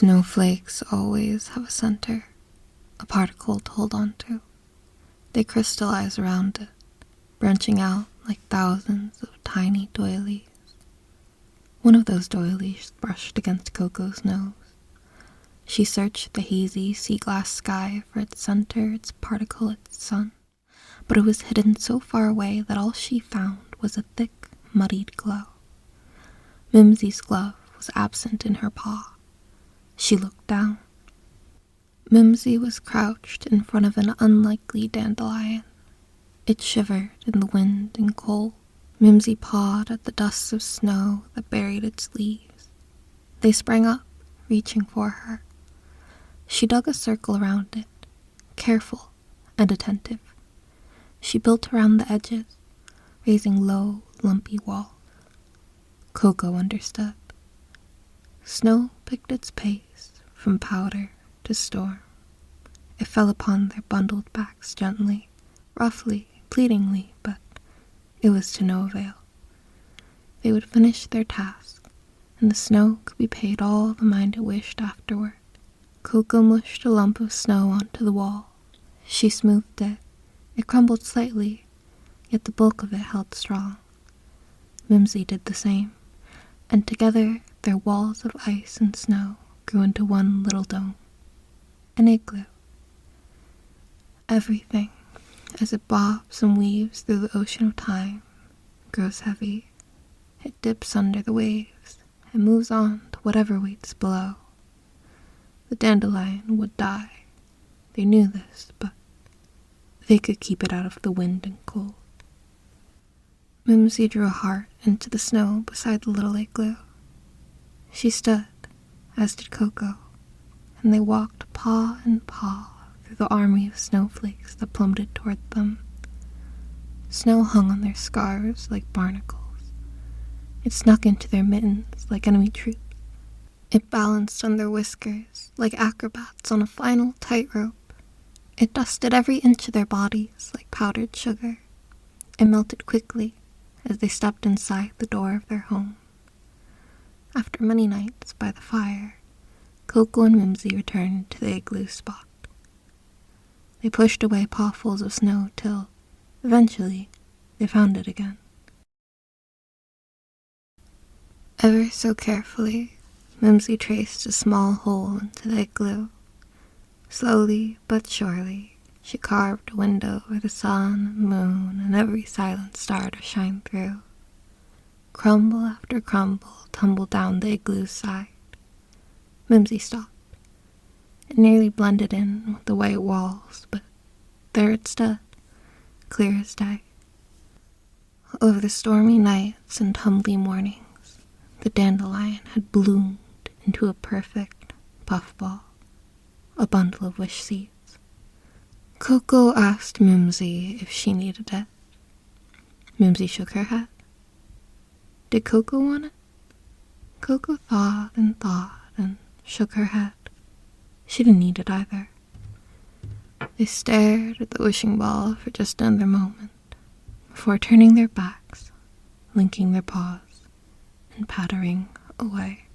Snowflakes always have a center, a particle to hold on to. They crystallize around it, branching out like thousands of tiny doilies. One of those doilies brushed against Coco's nose. She searched the hazy sea-glass sky for its center, its particle, its sun, but it was hidden so far away that all she found was a thick, muddied glow. Mimsy's glove was absent in her paw. She looked down. Mimsy was crouched in front of an unlikely dandelion. It shivered in the wind and cold. Mimsy pawed at the dusts of snow that buried its leaves. They sprang up, reaching for her. She dug a circle around it, careful and attentive. She built around the edges, raising low, lumpy walls. Coco understood. Snow picked its pace from powder to storm. It fell upon their bundled backs gently, roughly, pleadingly, but it was to no avail. They would finish their task, and the snow could be paid all the mind it wished afterward. Coco mushed a lump of snow onto the wall. She smoothed it. It crumbled slightly, yet the bulk of it held strong. Mimsy did the same, and together their walls of ice and snow grew into one little dome, an igloo. Everything, as it bobs and weaves through the ocean of time, grows heavy. It dips under the waves and moves on to whatever waits below. The dandelion would die. They knew this, but they could keep it out of the wind and cold. Mimsy drew a heart into the snow beside the little igloo. She stood, as did Coco, and they walked paw in paw through the army of snowflakes that plummeted toward them. Snow hung on their scarves like barnacles. It snuck into their mittens like enemy troops. It balanced on their whiskers like acrobats on a final tightrope. It dusted every inch of their bodies like powdered sugar. It melted quickly as they stepped inside the door of their home. After many nights by the fire, Coco and Mimsy returned to the igloo spot. They pushed away pawfuls of snow till, eventually, they found it again. Ever so carefully, Mimsy traced a small hole into the igloo. Slowly but surely, she carved a window where the sun, moon, and every silent star to shine through. Crumble after crumble tumbled down the igloo's side. Mimsy stopped. It nearly blended in with the white walls, but there it stood, clear as day. Over the stormy nights and tumbly mornings, the dandelion had bloomed into a perfect puffball, a bundle of wish seeds. Coco asked Mimsy if she needed it. Mimsy shook her head. Did Coco want it? Coco thought and shook her head. She didn't need it either. They stared at the wishing ball for just another moment before turning their backs, linking their paws, and pattering away.